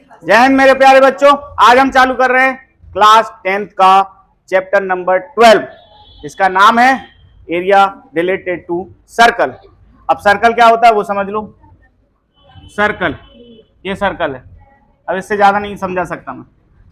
जय हिंद मेरे प्यारे बच्चों। आज हम चालू कर रहे हैं क्लास 10th का चैप्टर नंबर 12। इसका नाम है एरिया रिलेटेड टू सर्कल। अब सर्कल क्या होता है वो समझ लो। सर्कल, ये सर्कल है। अब इससे ज्यादा नहीं समझा सकता मैं,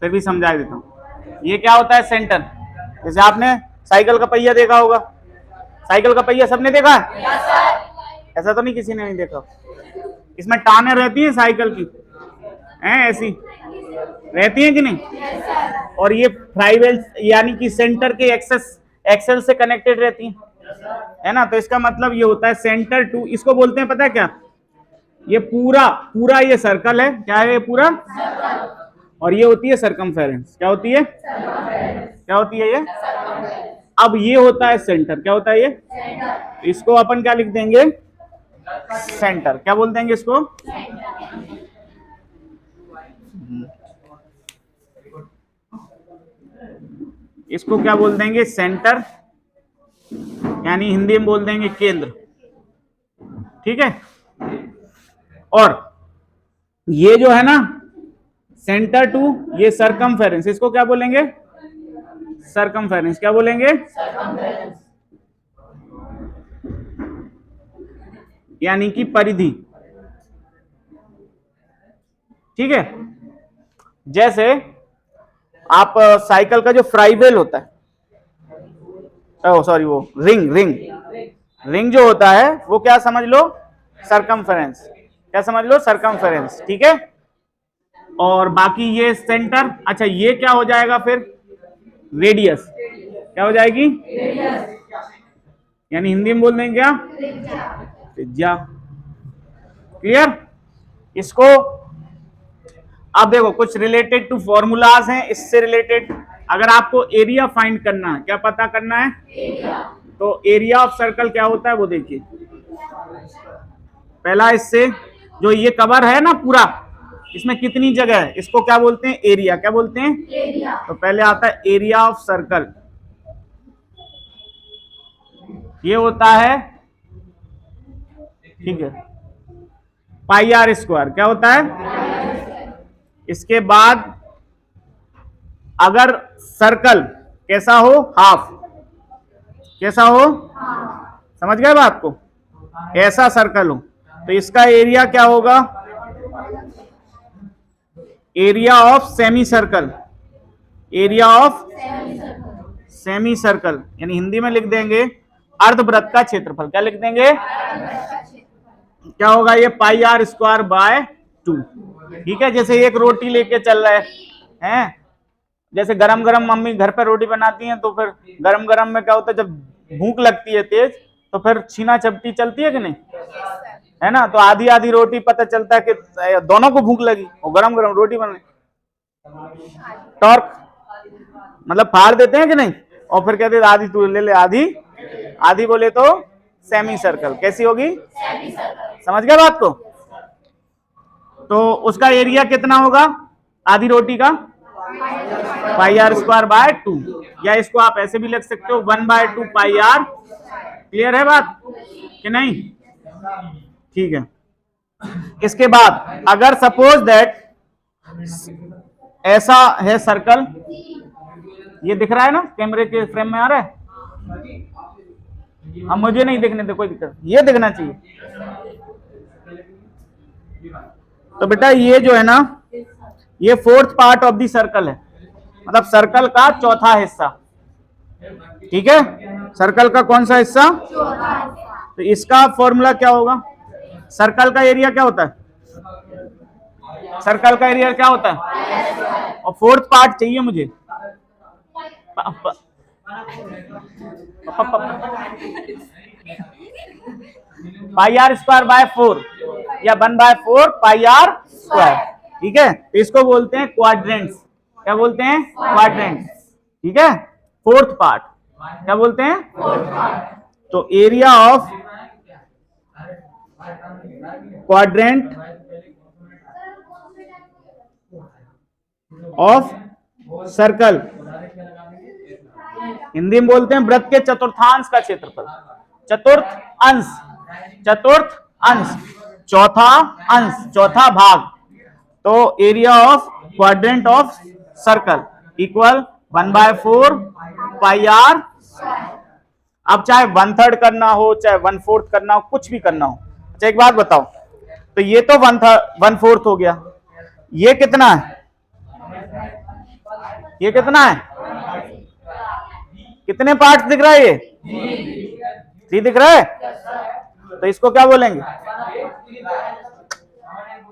फिर भी समझा देता हूँ। ये क्या होता है? सेंटर। जैसे आपने साइकिल का पहिया देखा होगा। साइकिल का पहिया सबने देखा है? ऐसा तो नहीं किसी ने नहीं देखा। इसमें टाने रहती हैं साइकिल की, हैं? ऐसी रहती हैं कि नहीं? और ये फ्लाईव्हील यानी कि सेंटर के एक्सेल से कनेक्टेड रहती हैं, है ना? तो इसका मतलब ये होता है सेंटर टू, इसको बोलते हैं पता है क्या? ये पूरा ये सर्कल है। क्या है ये? पूरा। और ये होती है सरकमफेरेंस। क्या होती है? क्या होती है ये? अब ये होता है सेंटर। क्या होता है ये? इसको अपन क्या लिख देंगे? सेंटर। क्या बोल देंगे इसको? इसको क्या बोल देंगे? सेंटर, यानी हिंदी में बोल देंगे केंद्र। ठीक है। और ये जो है ना सेंटर टू ये सरकमफेरेंस, इसको क्या बोलेंगे? सरकमफेरेंस। क्या बोलेंगे? यानी कि परिधि। ठीक है। जैसे आप साइकिल का जो फ्लाईव्हील होता है, सॉरी वो रिंग जो होता है वो क्या समझ लो? सरकमफेरेंस। क्या समझ लो? सरकमफेरेंस। ठीक है। और बाकी ये सेंटर। अच्छा, ये क्या हो जाएगा फिर? रेडियस। क्या हो जाएगी? यानी हिंदी में बोल देंगे क्या? त्रिज्या। क्लियर? इसको अब देखो, कुछ रिलेटेड टू फॉर्मूलाज हैं इससे रिलेटेड। अगर आपको एरिया फाइंड करना है, क्या पता करना है? तो एरिया ऑफ सर्कल क्या होता है वो देखिए। पहला, इससे जो ये कवर है ना पूरा, इसमें कितनी जगह है, इसको क्या बोलते हैं? एरिया। क्या बोलते हैं? एरिया। तो पहले आता है एरिया ऑफ सर्कल। ये होता है, ठीक है, पाई आर स्क्वायर। क्या होता है? इसके बाद अगर सर्कल कैसा हो? हाफ। कैसा हो? समझ गए बात को? ऐसा सर्कल हो तो इसका एरिया क्या होगा? Area of semi circle. Area of semi circle, यानी हिंदी में लिख देंगे अर्धवृत्त का क्षेत्रफल। क्या लिख देंगे? क्या होगा ये? पाई आर स्क्वायर बाय 2। ठीक है। जैसे एक रोटी लेके चल रहे हैं, जैसे गरम गरम मम्मी घर पर रोटी बनाती हैं, तो फिर गरम गरम में क्या होता है, जब भूख लगती है तेज, तो फिर छीना चपटी चलती है कि नहीं, है ना? तो आधी आधी रोटी पता चलता है कि दोनों को भूख लगी और गरम गरम रोटी बन रही। टॉर्क मतलब फाड़ देते हैं कि नहीं, और फिर कहते हैं आधी तू ले ले, आधी आधी बोले तो सेमी सर्कल। कैसी होगी? समझ गए बात को? तो उसका एरिया कितना होगा आधी रोटी का? पाई आर स्क्वायर बाय 2, या इसको आप ऐसे भी लिख सकते हो 1/2 पाई आर। क्लियर है बात कि नहीं? ठीक है। इसके बाद अगर सपोज दैट ऐसा है सर्कल, ये दिख रहा है ना, कैमरे के फ्रेम में आ रहा है? अब मुझे नहीं दिखने दे, कोई दिक्कत, ये दिखना चाहिए। तो बेटा ये जो है ना, ये 4th part of the circle है, मतलब सर्कल का चौथा हिस्सा। ठीक है। सर्कल का कौन सा हिस्सा? तो इसका फॉर्मूला क्या होगा? सर्कल का एरिया क्या होता है? सर्कल का एरिया क्या होता है? और 4th पार्ट चाहिए मुझे। पाई आर स्क्वायर बाय 4 या 1/4 पाई आर स्क्वायर। ठीक है। तो इसको बोलते हैं क्वाड्रेंट्स। क्या बोलते हैं? क्वाड्रेंट्स। ठीक है। 4th पार्ट क्या बोलते हैं? तो area of quadrant of circle, Hindi में बोलते हैं वृत्त के चतुर्थांश का क्षेत्रफल। चतुर्थ अंश, चौथा अंश, चौथा भाग। तो area of quadrant of circle equal 1/4 pi r. अब चाहे 1/3 करना हो, चाहे 1/4 करना हो, कुछ भी करना हो। अच्छा एक बात बताओ, तो ये तो 1/4 हो गया, ये कितना है, ये कितना है, कितने पार्ट दिख रहा है, ये 3 दिख रहा है। तो इसको क्या बोलेंगे,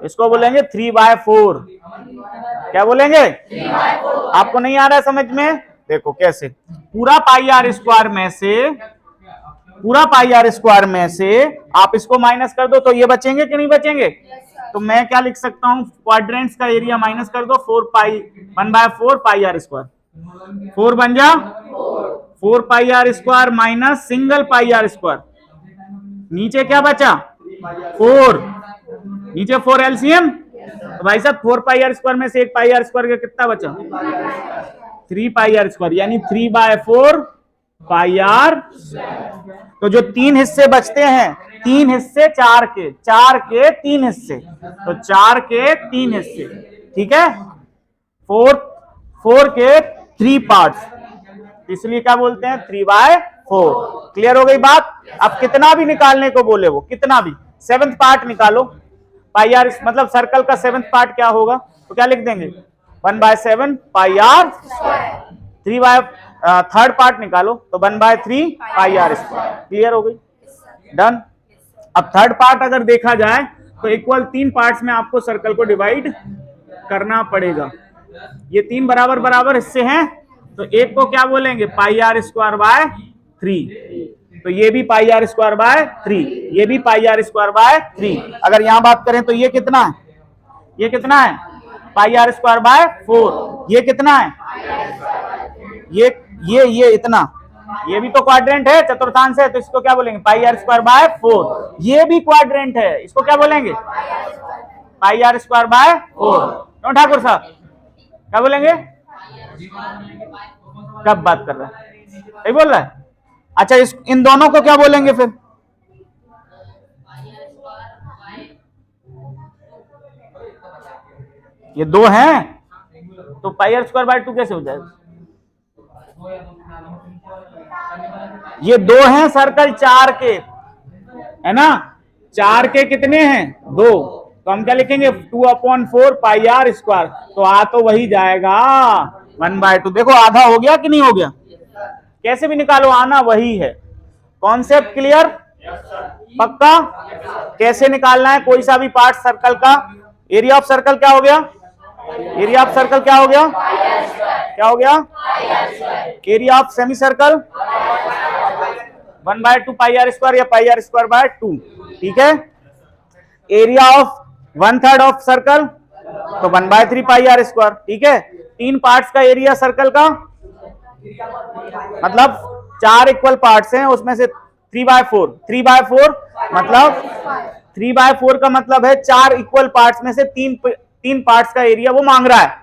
इसको बोलेंगे 3/4। क्या बोलेंगे, आपको नहीं आ रहा है समझ में, देखो कैसे, पूरा पाई आर स्क्वायर में से, पूरा पाई आर स्क्वायर में से आप इसको माइनस कर दो तो ये बचेंगे कि नहीं बचेंगे। तो मैं क्या लिख सकता हूं, क्वाड्रेंट्स का एरिया माइनस कर दो, 1/4 पाई आर स्क्वायर, 4 बन जा 4 pi r square minus single pi r square, नीचे क्या बचा 4, नीचे 4 एलसीएम। तो भाई साहब 4 पाई आर स्क्वायर में से 1 पाई आर स्क्वायर का कितना बचा, 3 पाई आर स्क्वायर, यानी 3/4 पाई आर। तो जो 3 हिस्से बचते हैं, 3 हिस्से 4 के 3 हिस्से, तो 4 के 3 हिस्से, ठीक है, 4 के 3 पार्ट्स, इसलिए क्या बोलते हैं 3/4। क्लियर हो गई बात। अब कितना भी निकालने को बोले, वो कितना भी 7th पार्ट निकालो, पाई आर मतलब सर्कल का 7th पार्ट क्या होगा, तो क्या लिख देंगे 1/7 पाई आर। 3/3 पार्ट निकालो तो 1/3 पाई आर स्क्वायर। क्लियर हो गई, डन। अब 3rd पार्ट अगर देखा जाए तो इक्वल 3 पार्ट्स में आपको सर्कल को डिवाइड करना पड़ेगा। ये 3 बराबर बराबर हिस्से हैं, तो एक को क्या बोलेंगे पाई आर स्क्वायर बाय 3, तो ये भी पाई आर स्क्वायर बाय 3, ये भी पाई आर स्क्वायर बाय 3। अगर यहां बात करें तो ये कितना है, ये कितना है पाई आर स्क्वायर बाय 4, ये कितना है, ये इतना, ये भी तो क्वाड्रेंट है, चतुर्थांश है, तो इसको क्या बोलेंगे पाई आर स्क्वायर बाय 4। ये भी क्वाड्रेंट है, इसको क्या बोलेंगे पाई आर स्क्वायर बाय 4। क्यों ठाकुर साहब, क्या बोलेंगे, कब बात कर रहा है, सही बोल रहा है। अच्छा इन दोनों को क्या बोलेंगे फिर, ये 2 हैं, तो पाई आर स्क्वायर बाय 2 कैसे हो जाएगा, ये 2 हैं सर्कल 4 के, है ना, 4 के कितने हैं 2, तो हम क्या लिखेंगे 2/4 पाई आर स्क्वायर, तो आ तो वही जाएगा 1/2। देखो आधा हो गया कि नहीं हो गया, कैसे भी निकालो आना वही है। कॉन्सेप्ट क्लियर, पक्का। कैसे निकालना है कोई सा भी पार्ट सर्कल का, एरिया ऑफ सर्कल क्या हो गया, एरिया ऑफ सर्कल क्या हो गया, क्या हो गया, area of semi circle 1/2 pi r square या पाई आर स्क्वायर बाय 2, ठीक है। एरिया ऑफ 1/3 ऑफ सर्कल तो 1/3 पाई आर स्क्वायर, ठीक है। 3 पार्ट्स का एरिया सर्कल का मतलब 4 इक्वल पार्ट्स हैं, उसमें से 3/4 मतलब 3/4 का मतलब है 4 इक्वल पार्ट्स में से 3 पार्ट्स का एरिया वो मांग रहा है,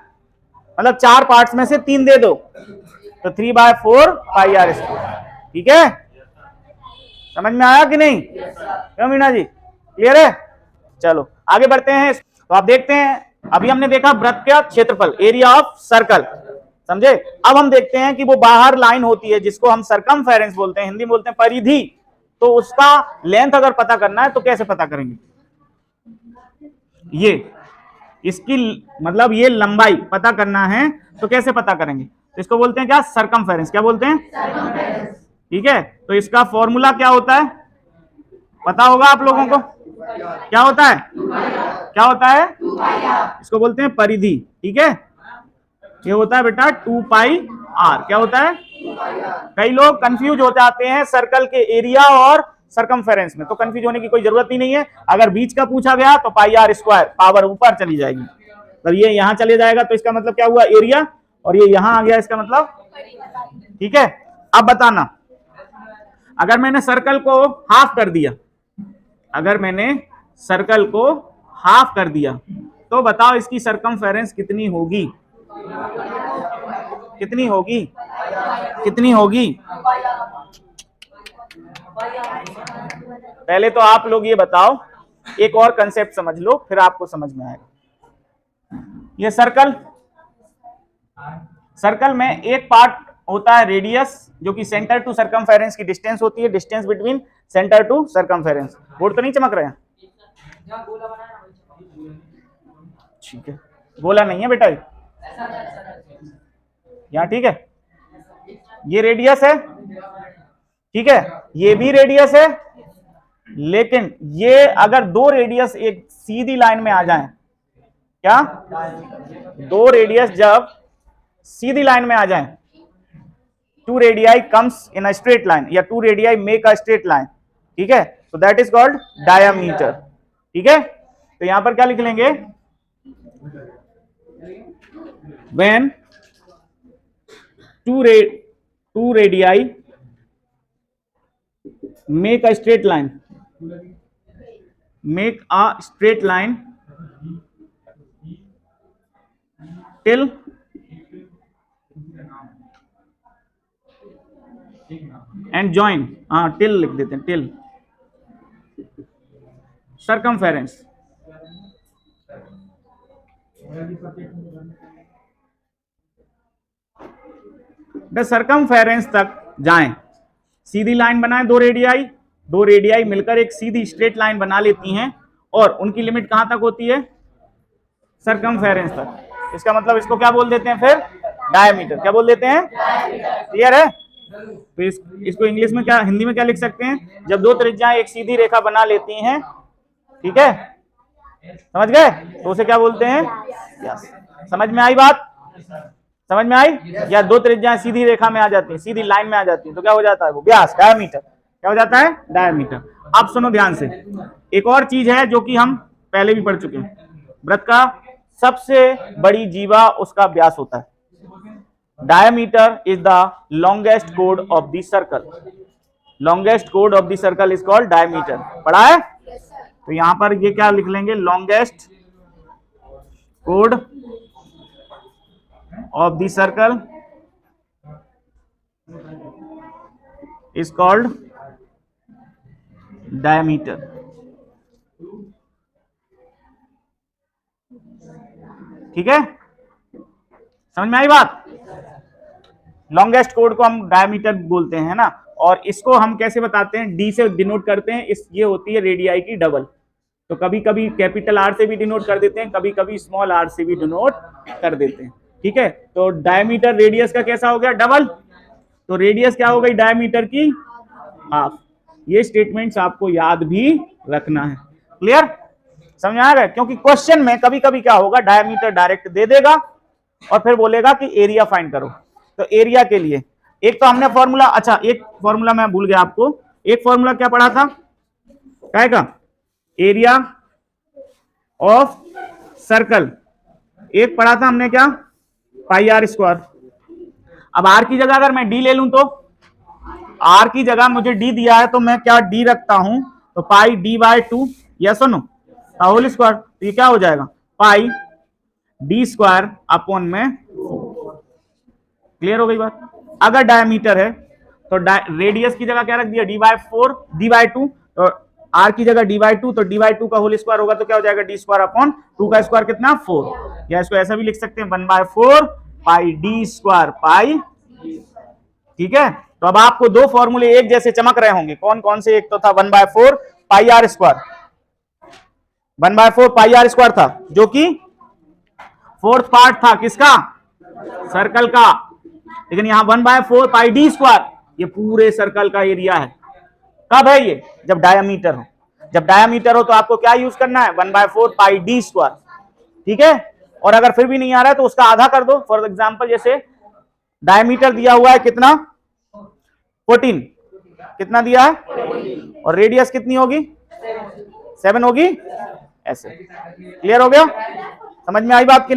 मतलब 4 पार्ट्स में से 3 दे दो, तो 3/4 पाई आर स्क्वायर, ठीक है। समझ में आया कि नहीं, क्यों मीना जी, क्लियर है। चलो आगे बढ़ते हैं। तो आप देखते हैं अभी हमने देखा वृत्त का क्षेत्रफल, एरिया ऑफ सर्कल, समझे। अब हम देखते हैं कि वो बाहर लाइन होती है जिसको हम सरकमफेरेंस बोलते हैं, हिंदी में बोलते हैं परिधि, तो उसका लेंथ अगर पता करना है तो कैसे पता करेंगे, ये इसकी मतलब ये लंबाई पता करना है तो कैसे पता करेंगे, तो इसको बोलते हैं क्या सरकमफेरेंस, क्या बोलते हैं, ठीक है। तो इसका फॉर्मूला क्या होता है पता होगा आप लोगों को, क्या होता है, क्या होता है, इसको बोलते हैं परिधि, ठीक है। ये होता है बेटा 2 पाई आर, क्या होता है। कई लोग कंफ्यूज हो जाते हैं सर्कल के एरिया और सरकमफेरेंस में, तो कंफ्यूज होने की कोई जरूरत ही नहीं है। अगर बीच का पूछा गया तो पाई आर स्क्वायर पावर ऊपर चली जाएगी, तो ये यहां चले जाएगा, तो इसका मतलब क्या हुआ एरिया, और ये यहां आ गया इसका मतलब, ठीक है। अब बताना, अगर मैंने सर्कल को हाफ कर दिया, अगर मैंने सर्कल को हाफ कर दिया तो बताओ इसकी सरकमफेरेंस कितनी होगी, कितनी होगी, कितनी होगी। पहले तो आप लोग ये बताओ, एक और कंसेप्ट समझ लो फिर आपको समझ में आएगा। ये सर्कल, सर्कल में एक पार्ट होता है रेडियस, जो कि सेंटर टू सर्कमफेरेंस की डिस्टेंस होती है, distance between centre to circumference. Board तो नहीं चमक रहे हैं? ठीक है, गोला नहीं है बेटा, यहाँ ठीक है। ये रेडियस है, ठीक है, ये भी रेडियस है, लेकिन ये अगर दो रेडियस एक सीधी लाइन में आ जाएं, क्या दो रेडियस जब सीधी लाइन में आ जाएं, two radii comes in a straight line, या two radii make a straight line, ठीक है, तो दैट इज कॉल्ड डायामीटर। ठीक है, तो यहां पर क्या लिख लेंगे, when two radii make a straight line, make a straight line till and join, till लिख देते हैं, till circumference, द सर्कमफेरेंस तक जाएं। सीधी लाइन बनाएं, दो रेडियाई मिलकर एक सीधी स्ट्रेट लाइन बना लेती हैं, और उनकी लिमिट कहां तक होती है, सर्कमफेरेंस तक। इसका मतलब इसको क्या बोल देते हैं फिर, डायमीटर। क्या बोल देते हैं, क्लियर है? तो इसको इंग्लिश में क्या, हिंदी में क्या लिख सकते हैं, जब दो त्रिज्याएं एक सीधी रेखा बना लेती हैं, ठीक है, समझ गए, तो उसे क्या बोलते हैं, व्यास। समझ में आई बात, समझ में आई? या दो त्रिज्याएं सीधी रेखा में आ जाती हैं, सीधी लाइन में आ जाती हैं, तो क्या हो जाता है वो, व्यास, डायमीटर। क्या हो जाता है, डायमीटर। अब सुनो ध्यान से, एक और चीज है जो कि हम पहले भी पढ़ चुके हैं, वृत्त का सबसे बड़ी जीवा उसका व्यास होता है। Diameter is the longest code of the circle, longest code of the circle is called diameter. पढ़ा है? तो यहां पर ये क्या लिख लेंगे, longest code of the circle is called diameter. ठीक है, समझ में आई बात? लॉन्गेस्ट कोड को हम डायमीटर बोलते हैं ना, और इसको हम कैसे बताते हैं, डी से डिनोट करते हैं। ये होती है रेडियाई की डबल, तो कभी कभी कैपिटल आर से भी डिनोट कर देते हैं, कभी कभी स्मॉल आर से भी डिनोट कर देते हैं। ठीक है, तो डायमीटर रेडियस का कैसा हो गया, डबल, तो रेडियस क्या हो गई डायमीटर की, हाफ। ये स्टेटमेंट्स आपको याद भी रखना है। क्लियर, समझ आ गया? क्योंकि क्वेश्चन में कभी कभी क्या होगा, डायमीटर डायरेक्ट दे देगा और फिर बोलेगा कि एरिया फाइंड करो। तो एरिया के लिए एक तो हमने फॉर्मूला, अच्छा एक फॉर्मूला मैं भूल गया आपको, एक फॉर्मूला क्या पढ़ा था, क्या का, एरिया ऑफ सर्कल, एक पढ़ा था हमने क्या, पाई आर स्क्वायर। अब आर की जगह अगर मैं डी ले लूं, तो आर की जगह मुझे डी दिया है, तो मैं क्या डी रखता हूं, तो पाई डी बाय 2, यस और नो, होल स्क्वायर। तो ये क्या हो जाएगा, पाई डी स्क्वायर अपॉन में। क्लियर हो गई बात? अगर डायमीटर है तो रेडियस की जगह क्या रख दिया, डी बाय 4, डी बाय 2, तो आर की जगह डी बाय 2, तो डी बाय 2 का होल स्क्वायर होगा, तो क्या हो जाएगा, डी स्क्वायर अपॉन 2 का स्क्वायर कितना, 4। या इसको ऐसा भी लिख सकते हैं, 1/4 पाई डी स्क्वायर पाई। ठीक है, तो अब आपको दो फॉर्मूले एक जैसे चमक रहे होंगे, कौन कौन से, एक तो था 1/4 pi r square, 1/4 pi r square था, जो कि फोर्थ पार्ट था किसका, सर्कल का। लेकिन यहां 1/4 पाई डी स्क्वायर, ये पूरे सर्कल का एरिया है। कब है ये, जब डायमीटर हो। जब डायमीटर हो तो आपको क्या यूज करना है, 1/4 पाई डी स्क्वायर। ठीक है, और अगर फिर भी नहीं आ रहा है तो उसका आधा कर दो। फॉर एग्जांपल जैसे डायमीटर दिया हुआ है कितना, 14, कितना दिया है, और रेडियस कितनी होगी, 7 होगी, ऐसे। क्लियर हो गया, समझ में आई बात की?